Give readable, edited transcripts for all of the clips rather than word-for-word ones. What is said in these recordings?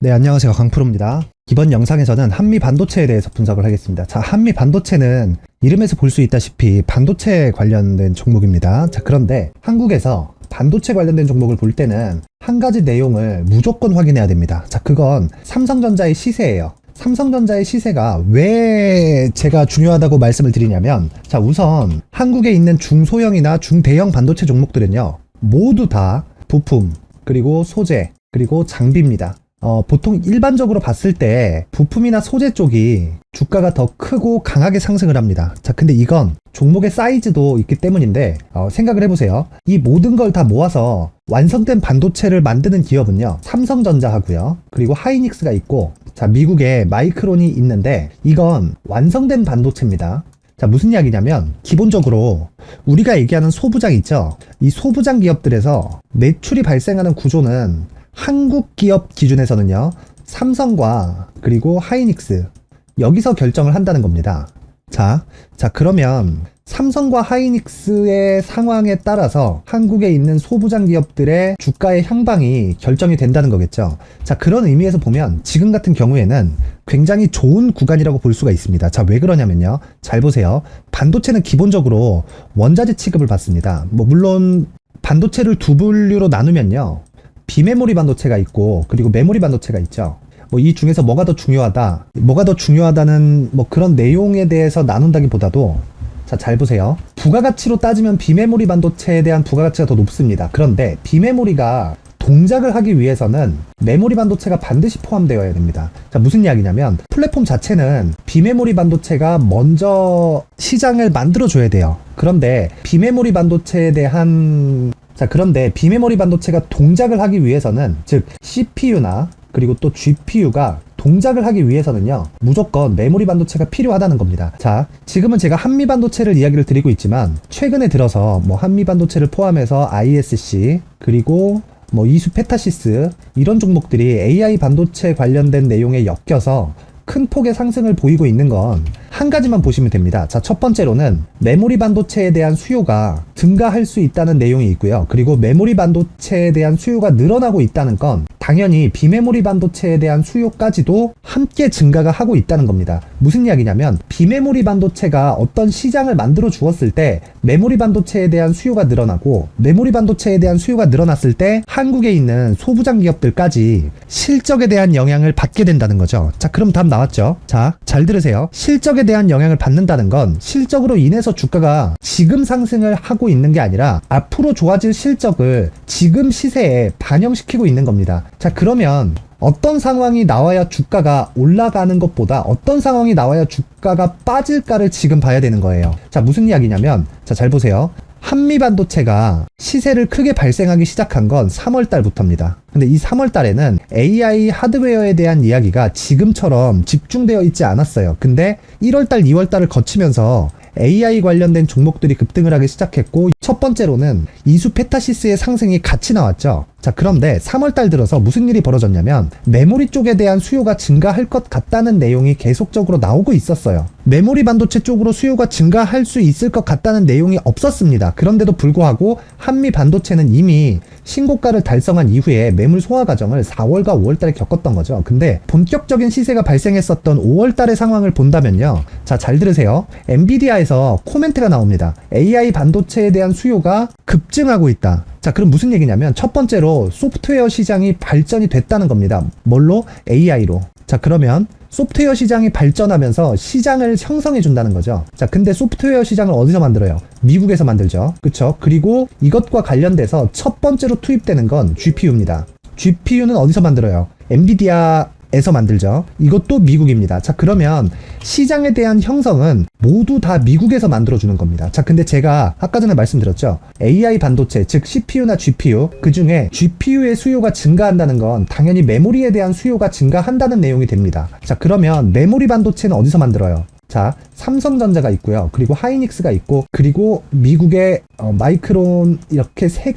네, 안녕하세요. 강프로입니다. 이번 영상에서는 한미 반도체에 대해서 분석을 하겠습니다. 자, 한미 반도체는 이름에서 볼 수 있다시피 반도체 관련된 종목입니다. 자, 그런데 한국에서 반도체 관련된 종목을 볼 때는 한 가지 내용을 무조건 확인해야 됩니다. 자, 그건 삼성전자의 시세예요. 삼성전자의 시세가 왜 제가 중요하다고 말씀을 드리냐면, 자, 우선 한국에 있는 중소형이나 중대형 반도체 종목들은요, 모두 다 부품, 그리고 소재, 그리고 장비입니다. 보통 일반적으로 봤을 때 부품이나 소재 쪽이 주가가 더 크고 강하게 상승을 합니다. 자, 근데 이건 종목의 사이즈도 있기 때문인데, 생각을 해보세요. 이 모든 걸 다 모아서 완성된 반도체를 만드는 기업은요, 삼성전자 하고요, 그리고 하이닉스가 있고, 자, 미국에 마이크론이 있는데, 이건 완성된 반도체입니다. 자, 무슨 이야기냐면, 기본적으로 우리가 얘기하는 소부장 있죠? 이 소부장 기업들에서 매출이 발생하는 구조는 한국 기업 기준에서는요, 삼성과 그리고 하이닉스, 여기서 결정을 한다는 겁니다. 자, 그러면 삼성과 하이닉스의 상황에 따라서 한국에 있는 소부장 기업들의 주가의 향방이 결정이 된다는 거겠죠. 자, 그런 의미에서 보면 지금 같은 경우에는 굉장히 좋은 구간이라고 볼 수가 있습니다. 자, 왜 그러냐면요, 잘 보세요. 반도체는 기본적으로 원자재 취급을 받습니다. 물론 반도체를 두 분류로 나누면요, 비메모리 반도체가 있고, 그리고 메모리 반도체가 있죠. 이 중에서 뭐가 더 중요하다는 그런 내용에 대해서 나눈다기보다도, 자, 잘 보세요. 부가가치로 따지면 비메모리 반도체에 대한 부가가치가 더 높습니다. 그런데 비메모리가 동작을 하기 위해서는 메모리 반도체가 반드시 포함되어야 됩니다. 자, 무슨 이야기냐면, 플랫폼 자체는 비메모리 반도체가 먼저 시장을 만들어줘야 돼요. 그런데 비메모리 반도체가 동작을 하기 위해서는, 즉 CPU나 그리고 또 GPU가 동작을 하기 위해서는요, 무조건 메모리 반도체가 필요하다는 겁니다. 자, 지금은 제가 한미 반도체를 이야기를 드리고 있지만, 최근에 들어서 한미 반도체를 포함해서 ISC, 그리고 이수페타시스, 이런 종목들이 AI 반도체 관련된 내용에 엮여서 큰 폭의 상승을 보이고 있는 건 한 가지만 보시면 됩니다. 자, 첫 번째로는 메모리 반도체에 대한 수요가 증가할 수 있다는 내용이 있고요. 그리고 메모리 반도체에 대한 수요가 늘어나고 있다는 건 당연히 비메모리 반도체에 대한 수요까지도 함께 증가가 하고 있다는 겁니다. 무슨 이야기냐면, 비메모리 반도체가 어떤 시장을 만들어 주었을 때 메모리 반도체에 대한 수요가 늘어나고, 메모리 반도체에 대한 수요가 늘어났을 때 한국에 있는 소부장 기업들까지 실적에 대한 영향을 받게 된다는 거죠. 자, 그럼 답 나왔죠? 자, 잘 들으세요. 실적에 대한 영향을 받는다는 건 실적으로 인해서 주가가 지금 상승을 하고 있는 게 아니라 앞으로 좋아질 실적을 지금 시세에 반영시키고 있는 겁니다. 자, 그러면 어떤 상황이 나와야 주가가 올라가는 것보다 어떤 상황이 나와야 주가가 빠질까를 지금 봐야 되는 거예요. 자, 무슨 이야기냐면, 자, 잘 보세요. 한미 반도체가 시세를 크게 발생하기 시작한 건 3월 달부터입니다. 근데 이 3월 달에는 AI 하드웨어에 대한 이야기가 지금처럼 집중되어 있지 않았어요. 근데 1월 달, 2월 달을 거치면서 AI 관련된 종목들이 급등을 하기 시작했고, 첫 번째로는 이수페타시스의 상승이 같이 나왔죠. 자, 그런데 3월달 들어서 무슨 일이 벌어졌냐면, 메모리 쪽에 대한 수요가 증가할 것 같다는 내용이 계속적으로 나오고 있었어요. 메모리 반도체 쪽으로 수요가 증가할 수 있을 것 같다는 내용이 없었습니다. 그런데도 불구하고 한미 반도체는 이미 신고가를 달성한 이후에 매물 소화 과정을 4월과 5월달에 겪었던 거죠. 근데 본격적인 시세가 발생했었던 5월달의 상황을 본다면요, 자, 잘 들으세요. 엔비디아에서 코멘트가 나옵니다. AI 반도체에 대한 수요가 급증하고 있다. 자, 그럼 무슨 얘기냐면, 첫 번째로 소프트웨어 시장이 발전이 됐다는 겁니다. 뭘로? AI로. 자, 그러면 소프트웨어 시장이 발전하면서 시장을 형성해 준다는 거죠. 자, 근데 소프트웨어 시장을 어디서 만들어요? 미국에서 만들죠. 그쵸? 그리고 이것과 관련돼서 첫 번째로 투입되는 건 GPU입니다. GPU는 어디서 만들어요? 엔비디아에서 만들죠. 이것도 미국입니다. 자, 그러면 시장에 대한 형성은 모두 다 미국에서 만들어주는 겁니다. 자, 근데 제가 아까 전에 말씀드렸죠. AI 반도체, 즉 CPU나 GPU, 그 중에 GPU의 수요가 증가한다는 건 당연히 메모리에 대한 수요가 증가한다는 내용이 됩니다. 자, 그러면 메모리 반도체는 어디서 만들어요? 자, 삼성전자가 있고요. 그리고 하이닉스가 있고, 그리고 미국의 마이크론, 이렇게 세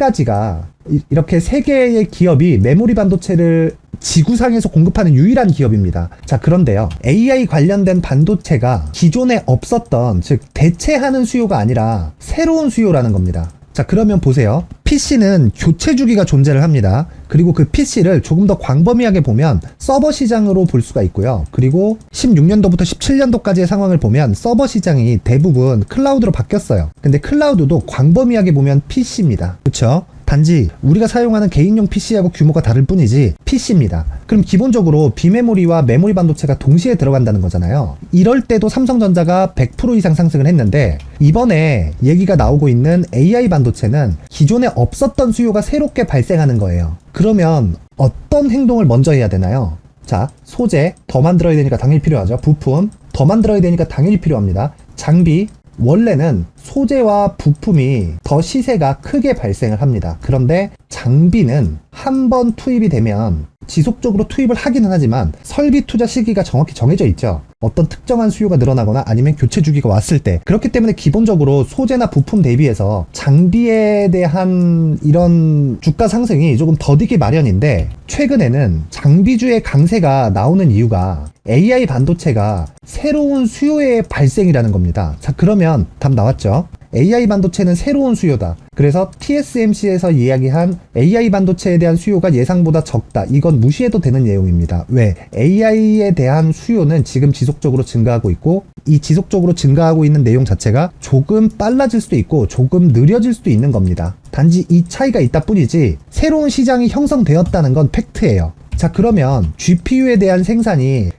개의 기업이 메모리 반도체를 지구상에서 공급하는 유일한 기업입니다. 자, 그런데요, AI 관련된 반도체가 기존에 없었던, 즉 대체하는 수요가 아니라 새로운 수요라는 겁니다. 자, 그러면 보세요. PC는 교체 주기가 존재를 합니다. 그리고 그 PC를 조금 더 광범위하게 보면 서버 시장으로 볼 수가 있고요. 그리고 16년도부터 17년도까지의 상황을 보면 서버 시장이 대부분 클라우드로 바뀌었어요. 근데 클라우드도 광범위하게 보면 PC입니다. 그쵸? 단지 우리가 사용하는 개인용 PC하고 규모가 다를 뿐이지 PC입니다. 그럼 기본적으로 비메모리와 메모리 반도체가 동시에 들어간다는 거잖아요. 이럴 때도 삼성전자가 100% 이상 상승을 했는데 이번에 얘기가 나오고 있는 AI 반도체는 기존에 없었던 수요가 새롭게 발생하는 거예요. 그러면 어떤 행동을 먼저 해야 되나요? 자, 소재 더 만들어야 되니까 당연히 필요하죠. 부품 더 만들어야 되니까 당연히 필요합니다. 장비 원래는 소재와 부품이 더 시세가 크게 발생을 합니다. 그런데 장비는 한 번 투입이 되면 지속적으로 투입을 하기는 하지만 설비 투자 시기가 정확히 정해져 있죠. 어떤 특정한 수요가 늘어나거나 아니면 교체 주기가 왔을 때. 그렇기 때문에 기본적으로 소재나 부품 대비해서 장비에 대한 이런 주가 상승이 조금 더디기 마련인데 최근에는 장비주의 강세가 나오는 이유가 AI 반도체가 새로운 수요의 발생이라는 겁니다. 자, 그러면 답 나왔죠? AI 반도체는 새로운 수요다. 그래서 TSMC에서 이야기한 AI 반도체에 대한 수요가 예상보다 적다. 이건 무시해도 되는 내용입니다. 왜? AI에 대한 수요는 지금 지속적으로 증가하고 있고 이 지속적으로 증가하고 있는 내용 자체가 조금 빨라질 수도 있고 조금 느려질 수도 있는 겁니다. 단지 이 차이가 있다 뿐이지 새로운 시장이 형성되었다는 건 팩트예요. 자, 그러면 GPU에 대한 생산이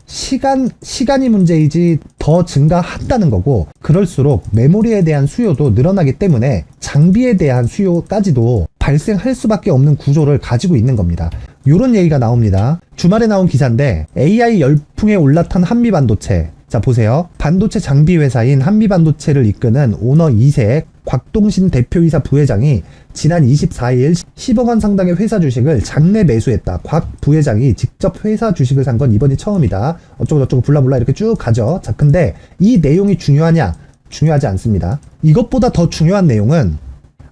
시간이 문제이지 더 증가한다는 거고 그럴수록 메모리에 대한 수요도 늘어나기 때문에 장비에 대한 수요까지도 발생할 수밖에 없는 구조를 가지고 있는 겁니다. 요런 얘기가 나옵니다. 주말에 나온 기사인데 AI 열풍에 올라탄 한미반도체. 자, 보세요. 반도체 장비 회사인 한미반도체를 이끄는 오너 2세 곽동신 대표이사 부회장이 지난 24일 10억 원 상당의 회사 주식을 장내 매수했다. 곽 부회장이 직접 회사 주식을 산 건 이번이 처음이다. 어쩌고저쩌고 블라블라 이렇게 쭉 가죠. 자, 근데 이 내용이 중요하냐? 중요하지 않습니다. 이것보다 더 중요한 내용은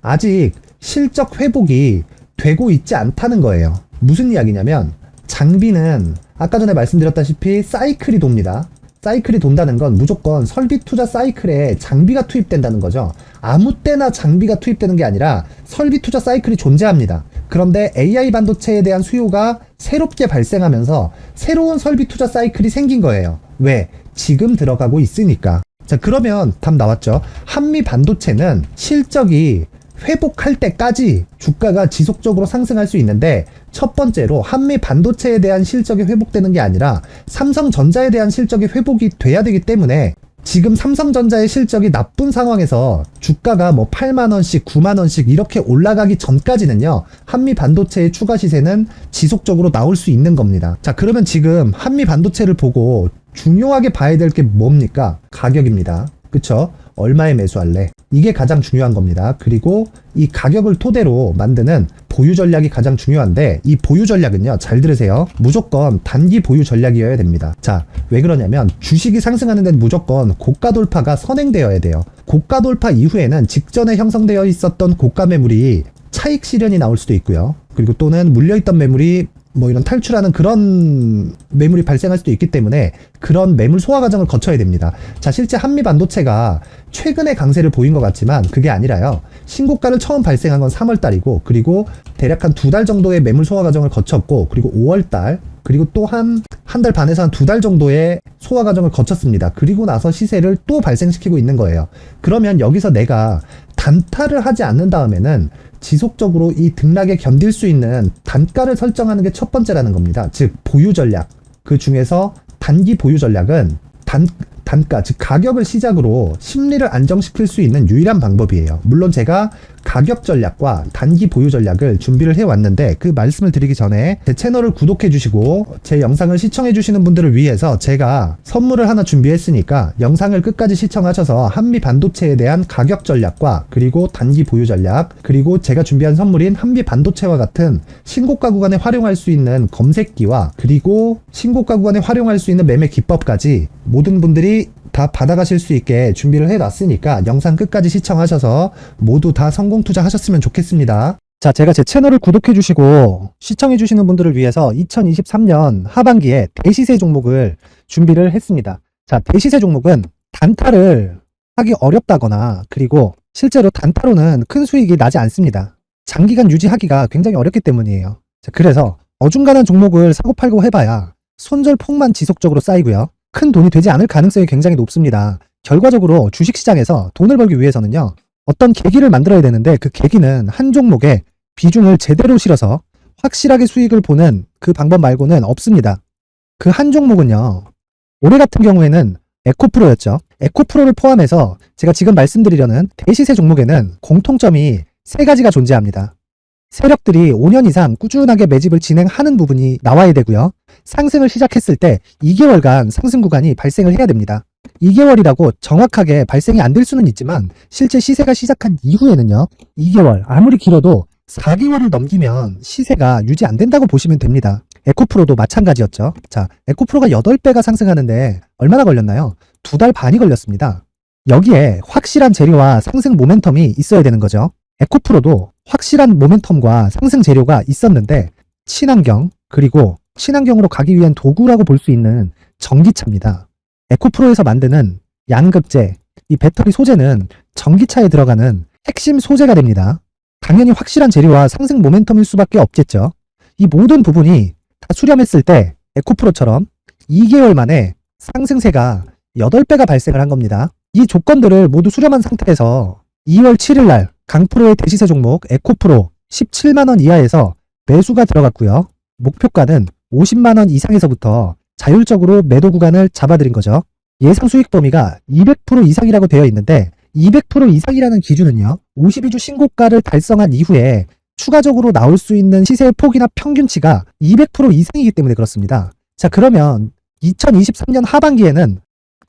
아직 실적 회복이 되고 있지 않다는 거예요. 무슨 이야기냐면 장비는 아까 전에 말씀드렸다시피 사이클이 돕니다. 사이클이 돈다는 건 무조건 설비 투자 사이클에 장비가 투입된다는 거죠. 아무 때나 장비가 투입되는 게 아니라 설비 투자 사이클이 존재합니다. 그런데 AI 반도체에 대한 수요가 새롭게 발생하면서 새로운 설비 투자 사이클이 생긴 거예요. 왜? 지금 들어가고 있으니까. 자, 그러면 답 나왔죠. 한미 반도체는 실적이 회복할 때까지 주가가 지속적으로 상승할 수 있는데 첫 번째로 한미 반도체에 대한 실적이 회복되는 게 아니라 삼성전자에 대한 실적이 회복이 돼야 되기 때문에 지금 삼성전자의 실적이 나쁜 상황에서 주가가 뭐 8만원씩 9만원씩 이렇게 올라가기 전까지는요 한미 반도체의 추가 시세는 지속적으로 나올 수 있는 겁니다. 자, 그러면 지금 한미 반도체를 보고 중요하게 봐야 될 게 뭡니까? 가격입니다. 그쵸? 얼마에 매수할래? 이게 가장 중요한 겁니다. 그리고 이 가격을 토대로 만드는 보유 전략이 가장 중요한데 이 보유 전략은요, 잘 들으세요. 무조건 단기 보유 전략이어야 됩니다. 자, 왜 그러냐면 주식이 상승하는 데는 무조건 고가 돌파가 선행되어야 돼요. 고가 돌파 이후에는 직전에 형성되어 있었던 고가 매물이 차익 실현이 나올 수도 있고요. 그리고 또는 물려있던 매물이 뭐 이런 탈출하는 그런 매물이 발생할 수도 있기 때문에 그런 매물 소화 과정을 거쳐야 됩니다. 자, 실제 한미 반도체가 최근에 강세를 보인 것 같지만 그게 아니라요. 신고가를 처음 발생한 건 3월 달이고 그리고 대략 한 2달 정도의 매물 소화 과정을 거쳤고 그리고 5월 달 그리고 또 한 달 반에서 한 2달 정도의 소화 과정을 거쳤습니다. 그리고 나서 시세를 또 발생시키고 있는 거예요. 그러면 여기서 내가 단타를 하지 않는 다음에는 지속적으로 이 등락에 견딜 수 있는 단가를 설정하는 게 첫 번째라는 겁니다. 즉 보유 전략. 그 중에서 단기 보유 전략은 단가, 즉 가격을 시작으로 심리를 안정시킬 수 있는 유일한 방법이에요. 물론 제가 가격 전략과 단기 보유 전략을 준비를 해왔는데 그 말씀을 드리기 전에 제 채널을 구독해 주시고 제 영상을 시청해 주시는 분들을 위해서 제가 선물을 하나 준비했으니까 영상을 끝까지 시청하셔서 한미 반도체에 대한 가격 전략과 그리고 단기 보유 전략 그리고 제가 준비한 선물인 한미 반도체와 같은 신고가 구간에 활용할 수 있는 검색기와 그리고 신고가 구간에 활용할 수 있는 매매 기법까지 모든 분들이 다 받아가실 수 있게 준비를 해놨으니까 영상 끝까지 시청하셔서 모두 다 성공 투자하셨으면 좋겠습니다. 자, 제가 제 채널을 구독해주시고 시청해주시는 분들을 위해서 2023년 하반기에 대시세 종목을 준비를 했습니다. 자, 대시세 종목은 단타를 하기 어렵다거나 그리고 실제로 단타로는 큰 수익이 나지 않습니다. 장기간 유지하기가 굉장히 어렵기 때문이에요. 자, 그래서 어중간한 종목을 사고 팔고 해봐야 손절폭만 지속적으로 쌓이고요. 큰 돈이 되지 않을 가능성이 굉장히 높습니다. 결과적으로 주식시장에서 돈을 벌기 위해서는요. 어떤 계기를 만들어야 되는데 그 계기는 한 종목에 비중을 제대로 실어서 확실하게 수익을 보는 그 방법 말고는 없습니다. 그 한 종목은요. 올해 같은 경우에는 에코프로였죠. 에코프로를 포함해서 제가 지금 말씀드리려는 대시세 종목에는 공통점이 3가지가 존재합니다. 세력들이 5년 이상 꾸준하게 매집을 진행하는 부분이 나와야 되고요. 상승을 시작했을 때 2개월간 상승 구간이 발생을 해야 됩니다. 2개월이라고 정확하게 발생이 안 될 수는 있지만 실제 시세가 시작한 이후에는요. 2개월, 아무리 길어도 4개월을 넘기면 시세가 유지 안 된다고 보시면 됩니다. 에코프로도 마찬가지였죠. 자, 에코프로가 8배가 상승하는데 얼마나 걸렸나요? 2달 반이 걸렸습니다. 여기에 확실한 재료와 상승 모멘텀이 있어야 되는 거죠. 에코프로도 확실한 모멘텀과 상승 재료가 있었는데 친환경, 그리고 친환경으로 가기 위한 도구라고 볼 수 있는 전기차입니다. 에코프로에서 만드는 양극재, 이 배터리 소재는 전기차에 들어가는 핵심 소재가 됩니다. 당연히 확실한 재료와 상승 모멘텀일 수밖에 없겠죠. 이 모든 부분이 다 수렴했을 때 에코프로처럼 2개월 만에 상승세가 8배가 발생을 한 겁니다. 이 조건들을 모두 수렴한 상태에서 2월 7일 날 강프로의 대시세 종목 에코프로 17만원 이하에서 매수가 들어갔고요. 목표가는 50만원 이상에서부터 자율적으로 매도 구간을 잡아드린 거죠. 예상 수익 범위가 200% 이상이라고 되어 있는데 200% 이상이라는 기준은요. 52주 신고가를 달성한 이후에 추가적으로 나올 수 있는 시세의 폭이나 평균치가 200% 이상이기 때문에 그렇습니다. 자, 그러면 2023년 하반기에는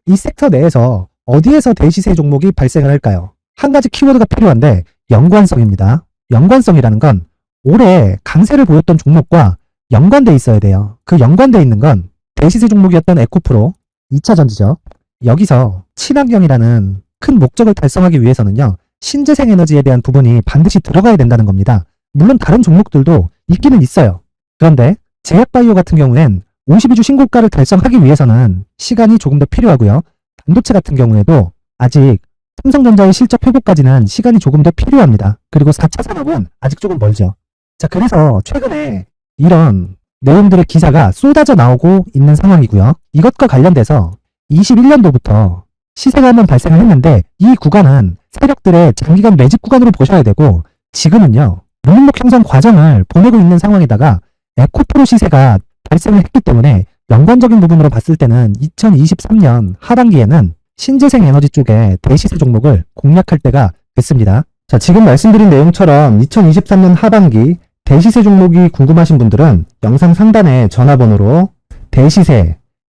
이 섹터 내에서 어디에서 대시세 종목이 발생을 할까요? 한 가지 키워드가 필요한데 연관성입니다. 연관성이라는 건 올해 강세를 보였던 종목과 연관돼 있어야 돼요. 그 연관돼 있는 건 대시세 종목이었던 에코프로 2차전지죠. 여기서 친환경이라는 큰 목적을 달성하기 위해서는요. 신재생 에너지에 대한 부분이 반드시 들어가야 된다는 겁니다. 물론 다른 종목들도 있기는 있어요. 그런데 제약바이오 같은 경우엔 52주 신고가를 달성하기 위해서는 시간이 조금 더 필요하고요. 반도체 같은 경우에도 아직 삼성전자의 실적 회복까지는 시간이 조금 더 필요합니다. 그리고 4차 산업은 아직 조금 멀죠. 자, 그래서 최근에 이런 내용들의 기사가 쏟아져 나오고 있는 상황이고요. 이것과 관련돼서 21년도부터 시세가 한번 발생을 했는데 이 구간은 세력들의 장기간 매집 구간으로 보셔야 되고 지금은요. 물림목 형성 과정을 보내고 있는 상황에다가 에코프로 시세가 발생을 했기 때문에 연관적인 부분으로 봤을 때는 2023년 하반기에는 신재생 에너지 쪽에 대시세 종목을 공략할 때가 됐습니다. 자, 지금 말씀드린 내용처럼 2023년 하반기 대시세 종목이 궁금하신 분들은 영상 상단에 전화번호로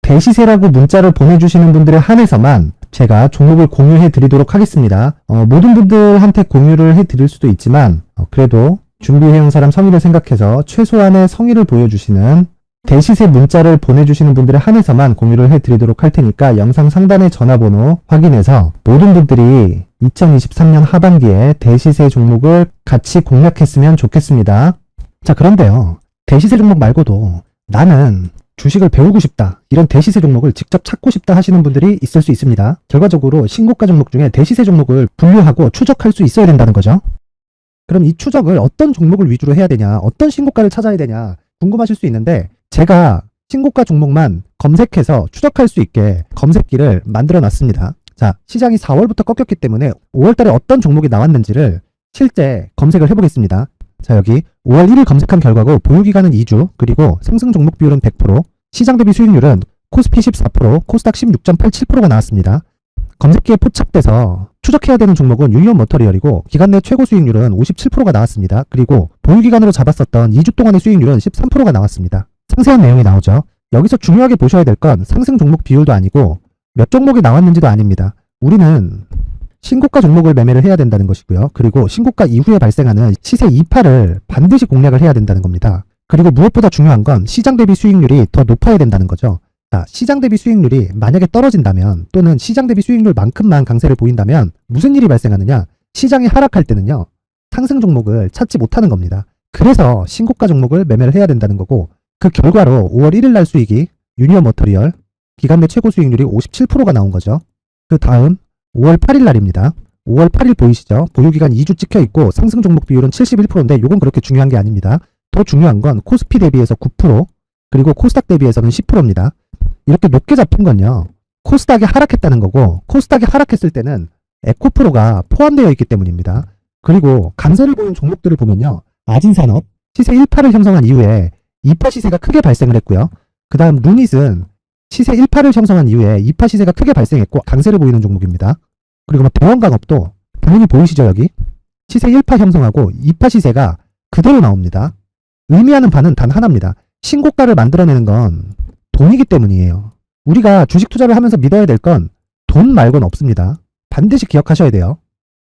대시세라고 문자를 보내주시는 분들에 한해서만 제가 종목을 공유해 드리도록 하겠습니다. 모든 분들한테 공유를 해 드릴 수도 있지만 그래도 준비해온 사람 성의를 생각해서 최소한의 성의를 보여주시는 대시세 문자를 보내주시는 분들에 한해서만 공유를 해드리도록 할 테니까 영상 상단의 전화번호 확인해서 모든 분들이 2023년 하반기에 대시세 종목을 같이 공략했으면 좋겠습니다. 자, 그런데요. 대시세 종목 말고도 나는 주식을 배우고 싶다. 이런 대시세 종목을 직접 찾고 싶다 하시는 분들이 있을 수 있습니다. 결과적으로 신고가 종목 중에 대시세 종목을 분류하고 추적할 수 있어야 된다는 거죠. 그럼 이 추적을 어떤 종목을 위주로 해야 되냐, 어떤 신고가를 찾아야 되냐 궁금하실 수 있는데 제가 신고가 종목만 검색해서 추적할 수 있게 검색기를 만들어 놨습니다. 자, 시장이 4월부터 꺾였기 때문에 5월달에 어떤 종목이 나왔는지를 실제 검색을 해보겠습니다. 자, 여기 5월 1일 검색한 결과고 보유기간은 2주, 그리고 상승 종목 비율은 100%, 시장 대비 수익률은 코스피 14%, 코스닥 16.87%가 나왔습니다. 검색기에 포착돼서 추적해야 되는 종목은 유니온 머터리얼이고 기간 내 최고 수익률은 57%가 나왔습니다. 그리고 보유기간으로 잡았었던 2주 동안의 수익률은 13%가 나왔습니다. 상세한 내용이 나오죠. 여기서 중요하게 보셔야 될 건 상승 종목 비율도 아니고 몇 종목이 나왔는지도 아닙니다. 우리는 신고가 종목을 매매를 해야 된다는 것이고요. 그리고 신고가 이후에 발생하는 시세 이파를 반드시 공략을 해야 된다는 겁니다. 그리고 무엇보다 중요한 건 시장 대비 수익률이 더 높아야 된다는 거죠. 자, 시장 대비 수익률이 만약에 떨어진다면 또는 시장 대비 수익률만큼만 강세를 보인다면 무슨 일이 발생하느냐? 시장이 하락할 때는요. 상승 종목을 찾지 못하는 겁니다. 그래서 신고가 종목을 매매를 해야 된다는 거고 그 결과로 5월 1일 날 수익이 유니온 머터리얼 기간 내 최고 수익률이 57%가 나온 거죠. 그 다음 5월 8일 날입니다. 5월 8일 보이시죠? 보유기간 2주 찍혀있고 상승 종목 비율은 71%인데 요건 그렇게 중요한 게 아닙니다. 더 중요한 건 코스피 대비해서 9% 그리고 코스닥 대비해서는 10%입니다. 이렇게 높게 잡힌 건요. 코스닥이 하락했다는 거고 코스닥이 하락했을 때는 에코프로가 포함되어 있기 때문입니다. 그리고 강세를 보인 종목들을 보면요. 아진산업 시세 1파를 형성한 이후에 2파 시세가 크게 발생을 했고요. 그 다음 루닛은 시세 1파를 형성한 이후에 2파 시세가 크게 발생했고 강세를 보이는 종목입니다. 그리고 대원강업도 당연히 보이시죠 여기? 시세 1파 형성하고 2파 시세가 그대로 나옵니다. 의미하는 바는 단 하나입니다. 신고가를 만들어내는 건 돈이기 때문이에요. 우리가 주식 투자를 하면서 믿어야 될 건 돈 말고는 없습니다. 반드시 기억하셔야 돼요.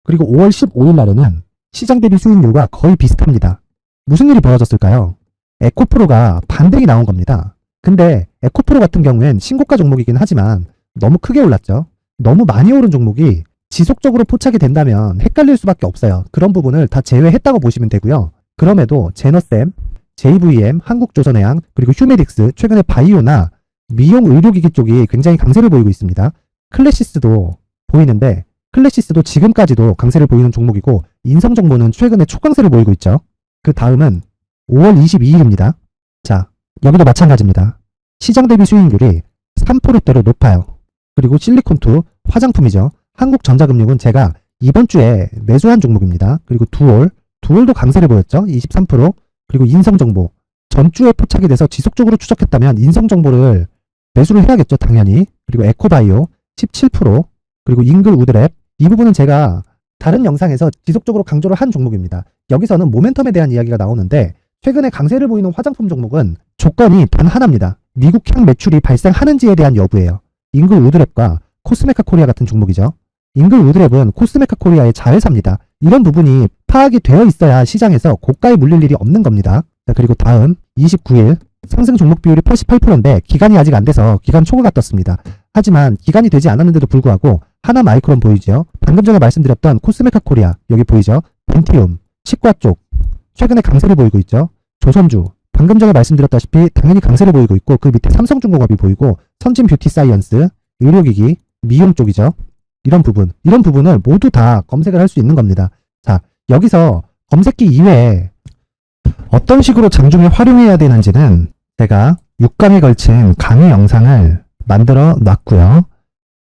그리고 5월 15일 날에는 시장 대비 수익률과 거의 비슷합니다. 무슨 일이 벌어졌을까요? 에코프로가 반등이 나온 겁니다. 근데 에코프로 같은 경우엔 신고가 종목이긴 하지만 너무 크게 올랐죠. 너무 많이 오른 종목이 지속적으로 포착이 된다면 헷갈릴 수밖에 없어요. 그런 부분을 다 제외했다고 보시면 되고요. 그럼에도 제너셈, JVM, 한국조선해양, 그리고 휴메딕스, 최근에 바이오나 미용 의료기기 쪽이 굉장히 강세를 보이고 있습니다. 클래시스도 보이는데 클래시스도 지금까지도 강세를 보이는 종목이고 인성정보는 최근에 초강세를 보이고 있죠. 그 다음은 5월 22일입니다. 자, 여기도 마찬가지입니다. 시장 대비 수익률이 3%대로 높아요. 그리고 실리콘2 화장품이죠. 한국전자금융은 제가 이번 주에 매수한 종목입니다. 그리고 두올도 강세를 보였죠. 23%. 그리고 인성정보 전주에 포착이 돼서 지속적으로 추적했다면 인성정보를 매수를 해야겠죠. 당연히. 그리고 에코바이오 17%. 그리고 잉글우드랩 이 부분은 제가 다른 영상에서 지속적으로 강조를 한 종목입니다. 여기서는 모멘텀에 대한 이야기가 나오는데 최근에 강세를 보이는 화장품 종목은 조건이 단 하나입니다. 미국향 매출이 발생하는지에 대한 여부예요. 잉글우드랩과 코스메카 코리아 같은 종목이죠. 잉글우드랩은 코스메카 코리아의 자회사입니다. 이런 부분이 파악이 되어 있어야 시장에서 고가에 물릴 일이 없는 겁니다. 자, 그리고 다음 29일 상승 종목 비율이 88%인데 기간이 아직 안 돼서 기간 초과가 떴습니다. 하지만 기간이 되지 않았는데도 불구하고 하나마이크론 보이죠? 방금 전에 말씀드렸던 코스메카 코리아 여기 보이죠? 벤티움, 치과 쪽 최근에 강세를 보이고 있죠? 조선주 방금 전에 말씀드렸다시피 당연히 강세를 보이고 있고 그 밑에 삼성중공업이 보이고 선진 뷰티 사이언스, 의료기기, 미용 쪽이죠. 이런 부분을 모두 다 검색을 할 수 있는 겁니다. 자, 여기서 검색기 이외에 어떤 식으로 장중에 활용해야 되는지는 제가 6강에 걸친 강의 영상을 만들어 놨고요.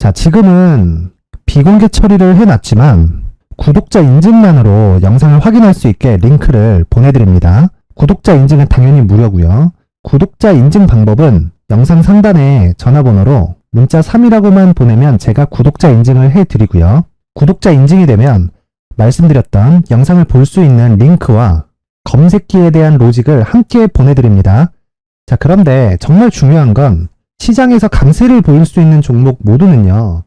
자, 지금은 비공개 처리를 해놨지만 구독자 인증만으로 영상을 확인할 수 있게 링크를 보내드립니다. 구독자 인증은 당연히 무료고요. 구독자 인증 방법은 영상 상단에 전화번호로 문자 3이라고만 보내면 제가 구독자 인증을 해드리고요. 구독자 인증이 되면 말씀드렸던 영상을 볼 수 있는 링크와 검색기에 대한 로직을 함께 보내드립니다. 자, 그런데 정말 중요한 건 시장에서 강세를 보일 수 있는 종목 모두는요.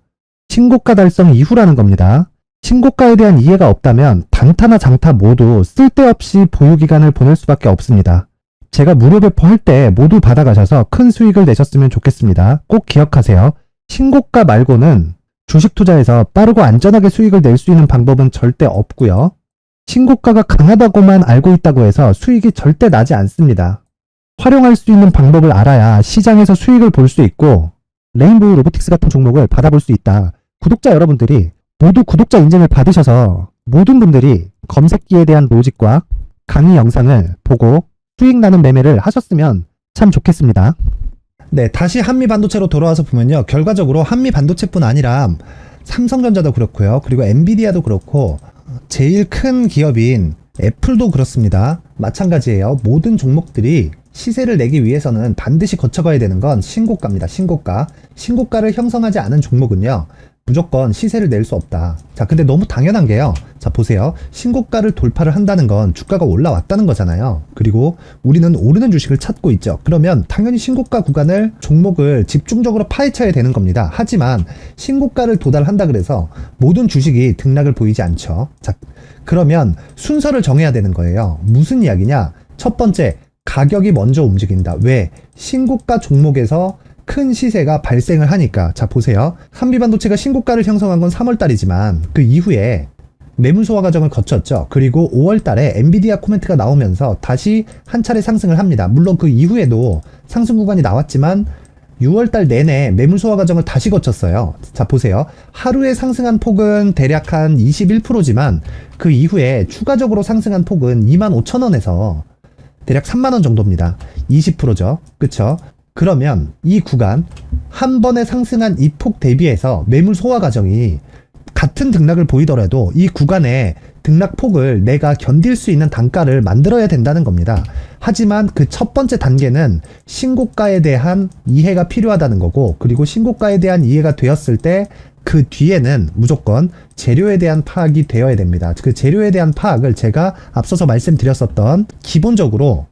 신고가 달성 이후라는 겁니다. 신고가에 대한 이해가 없다면 단타나 장타 모두 쓸데없이 보유기간을 보낼 수밖에 없습니다. 제가 무료 배포할 때 모두 받아가셔서 큰 수익을 내셨으면 좋겠습니다. 꼭 기억하세요. 신고가 말고는 주식 투자에서 빠르고 안전하게 수익을 낼 수 있는 방법은 절대 없고요. 신고가가 강하다고만 알고 있다고 해서 수익이 절대 나지 않습니다. 활용할 수 있는 방법을 알아야 시장에서 수익을 볼 수 있고 레인보우 로보틱스 같은 종목을 받아볼 수 있다. 구독자 여러분들이 모두 구독자 인증을 받으셔서 모든 분들이 검색기에 대한 로직과 강의 영상을 보고 수익 나는 매매를 하셨으면 참 좋겠습니다. 네, 다시 한미반도체로 돌아와서 보면요. 결과적으로 한미반도체뿐 아니라 삼성전자도 그렇고요. 그리고 엔비디아도 그렇고 제일 큰 기업인 애플도 그렇습니다. 마찬가지예요. 모든 종목들이 시세를 내기 위해서는 반드시 거쳐가야 되는 건 신고가입니다. 신고가. 신고가를 형성하지 않은 종목은요. 무조건 시세를 낼 수 없다. 자, 근데 너무 당연한 게요. 자, 보세요. 신고가를 돌파를 한다는 건 주가가 올라왔다는 거잖아요. 그리고 우리는 오르는 주식을 찾고 있죠. 그러면 당연히 신고가 구간을 종목을 집중적으로 파헤쳐야 되는 겁니다. 하지만 신고가를 도달한다 그래서 모든 주식이 등락을 보이지 않죠. 자, 그러면 순서를 정해야 되는 거예요. 무슨 이야기냐? 첫 번째, 가격이 먼저 움직인다. 왜? 신고가 종목에서 큰 시세가 발생을 하니까. 자, 보세요. 한미반도체가 신고가를 형성한 건 3월달이지만 그 이후에 매물 소화 과정을 거쳤죠. 그리고 5월달에 엔비디아 코멘트가 나오면서 다시 한 차례 상승을 합니다. 물론 그 이후에도 상승 구간이 나왔지만 6월달 내내 매물 소화 과정을 다시 거쳤어요. 자, 보세요. 하루에 상승한 폭은 대략 한 21%지만 그 이후에 추가적으로 상승한 폭은 25,000원에서 대략 3만원 정도입니다. 20%죠. 그쵸? 그러면 이 구간 한 번에 상승한 이 폭 대비해서 매물 소화 과정이 같은 등락을 보이더라도 이 구간의 등락폭을 내가 견딜 수 있는 단가를 만들어야 된다는 겁니다. 하지만 그 첫 번째 단계는 신고가에 대한 이해가 필요하다는 거고, 그리고 신고가에 대한 이해가 되었을 때 그 뒤에는 무조건 재료에 대한 파악이 되어야 됩니다. 그 재료에 대한 파악을 제가 앞서서 말씀드렸었던 기본적으로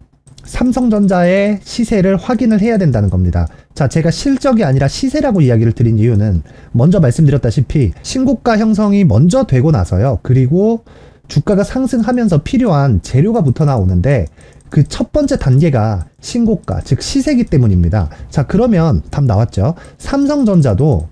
삼성전자의 시세를 확인을 해야 된다는 겁니다. 자, 제가 실적이 아니라 시세라고 이야기를 드린 이유는 먼저 말씀드렸다시피 신고가 형성이 먼저 되고 나서요. 그리고 주가가 상승하면서 필요한 재료가 붙어 나오는데 그 첫 번째 단계가 신고가, 즉 시세이기 때문입니다. 자, 그러면 답 나왔죠? 삼성전자도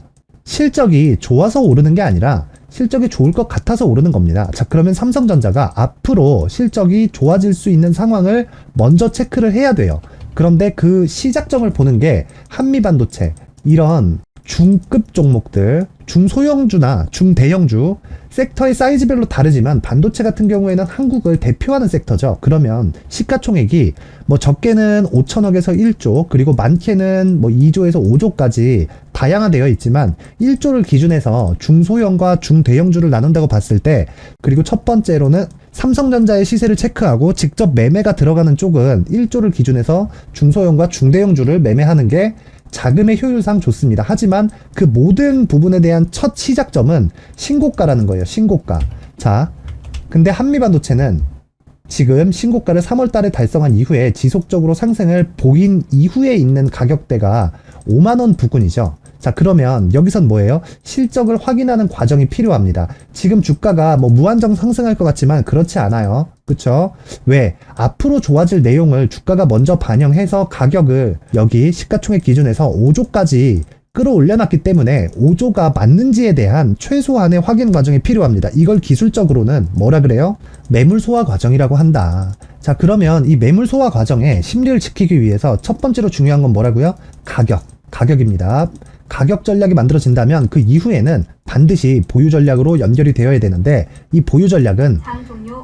실적이 좋아서 오르는 게 아니라 실적이 좋을 것 같아서 오르는 겁니다. 자, 그러면 삼성전자가 앞으로 실적이 좋아질 수 있는 상황을 먼저 체크를 해야 돼요. 그런데 그 시작점을 보는 게 한미반도체, 이런 중급 종목들, 중소형주나 중대형주, 섹터의 사이즈별로 다르지만 반도체 같은 경우에는 한국을 대표하는 섹터죠. 그러면 시가총액이 뭐 적게는 5천억에서 1조, 그리고 많게는 뭐 2조에서 5조까지 다양화되어 있지만 1조를 기준해서 중소형과 중대형주를 나눈다고 봤을 때, 그리고 첫 번째로는 삼성전자의 시세를 체크하고 직접 매매가 들어가는 쪽은 1조를 기준해서 중소형과 중대형주를 매매하는 게 자금의 효율상 좋습니다. 하지만 그 모든 부분에 대한 첫 시작점은 신고가라는 거예요. 신고가. 자, 근데 한미반도체는 지금 신고가를 3월 달에 달성한 이후에 지속적으로 상승을 보인 이후에 있는 가격대가 5만원 부근이죠. 자, 그러면 여기선 뭐예요? 실적을 확인하는 과정이 필요합니다. 지금 주가가 뭐 무한정 상승할 것 같지만 그렇지 않아요. 그쵸? 왜? 앞으로 좋아질 내용을 주가가 먼저 반영해서 가격을 여기 시가총액 기준에서 5조까지 끌어올려놨기 때문에 5조가 맞는지에 대한 최소한의 확인 과정이 필요합니다. 이걸 기술적으로는 뭐라 그래요? 매물 소화 과정이라고 한다. 자, 그러면 이 매물 소화 과정에 심리를 지키기 위해서 첫 번째로 중요한 건 뭐라고요? 가격입니다. 가격 전략이 만들어진다면 그 이후에는 반드시 보유 전략으로 연결이 되어야 되는데, 이 보유 전략은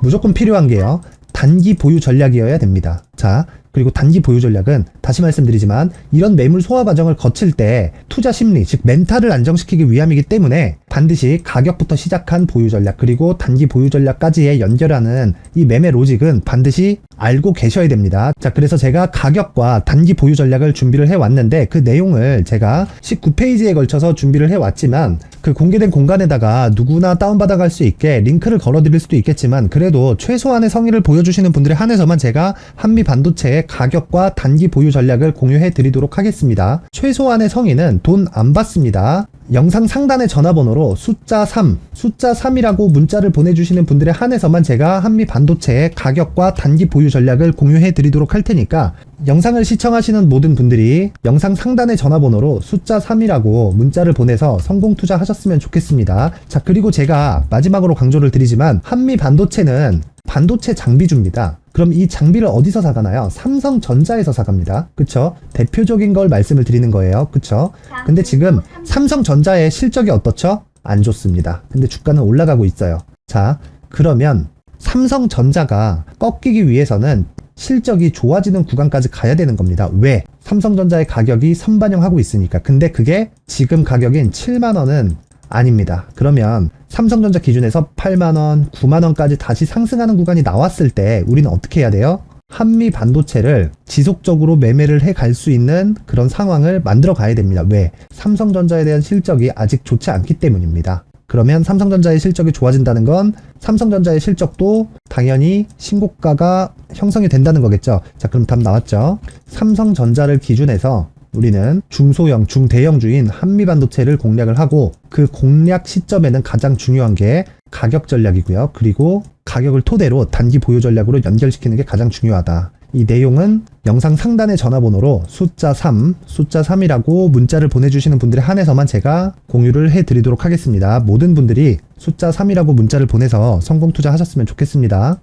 무조건 필요한 게요, 단기 보유 전략이어야 됩니다. 자, 그리고 단기 보유 전략은 다시 말씀드리지만 이런 매물 소화 과정을 거칠 때 투자 심리, 즉 멘탈을 안정시키기 위함이기 때문에 반드시 가격부터 시작한 보유 전략, 그리고 단기 보유 전략까지의 연결하는 이 매매 로직은 반드시 알고 계셔야 됩니다. 자, 그래서 제가 가격과 단기 보유 전략을 준비를 해왔는데 그 내용을 제가 19페이지에 걸쳐서 준비를 해왔지만 그 공개된 공간에다가 누구나 다운받아갈 수 있게 링크를 걸어드릴 수도 있겠지만, 그래도 최소한의 성의를 보여주시는 분들에 한해서만 제가 한미반도체의 가격과 단기 보유 전략을 공유해 드리도록 하겠습니다. 최소한의 성의는 돈 안 받습니다. 영상 상단의 전화번호로 숫자 3이라고 문자를 보내주시는 분들에 한해서만 제가 한미반도체의 가격과 단기 보유 전략을 공유해 드리도록 할 테니까 영상을 시청하시는 모든 분들이 영상 상단의 전화번호로 숫자 3이라고 문자를 보내서 성공 투자하셨으면 좋겠습니다. 자, 그리고 제가 마지막으로 강조를 드리지만 한미반도체는 반도체 장비주입니다. 그럼 이 장비를 어디서 사가나요? 삼성전자에서 사갑니다. 그쵸? 대표적인 걸 말씀을 드리는 거예요. 그쵸? 근데 지금 삼성전자의 실적이 어떻죠? 안 좋습니다. 근데 주가는 올라가고 있어요. 자, 그러면 삼성전자가 꺾이기 위해서는 실적이 좋아지는 구간까지 가야 되는 겁니다. 왜? 삼성전자의 가격이 선반영하고 있으니까. 근데 그게 지금 가격인 7만원은 아닙니다. 그러면 삼성전자 기준에서 8만원, 9만원까지 다시 상승하는 구간이 나왔을 때 우리는 어떻게 해야 돼요? 한미 반도체를 지속적으로 매매를 해 갈 수 있는 그런 상황을 만들어 가야 됩니다. 왜? 삼성전자에 대한 실적이 아직 좋지 않기 때문입니다. 그러면 삼성전자의 실적이 좋아진다는 건 삼성전자의 실적도 당연히 신고가가 형성이 된다는 거겠죠. 자, 그럼 답 나왔죠? 삼성전자를 기준해서 우리는 중소형, 중대형주인 한미반도체를 공략을 하고, 그 공략 시점에는 가장 중요한 게 가격 전략이고요. 그리고 가격을 토대로 단기 보유 전략으로 연결시키는 게 가장 중요하다. 이 내용은 영상 상단의 전화번호로 숫자 3이라고 문자를 보내주시는 분들에 한해서만 제가 공유를 해드리도록 하겠습니다. 모든 분들이 숫자 3이라고 문자를 보내서 성공 투자하셨으면 좋겠습니다.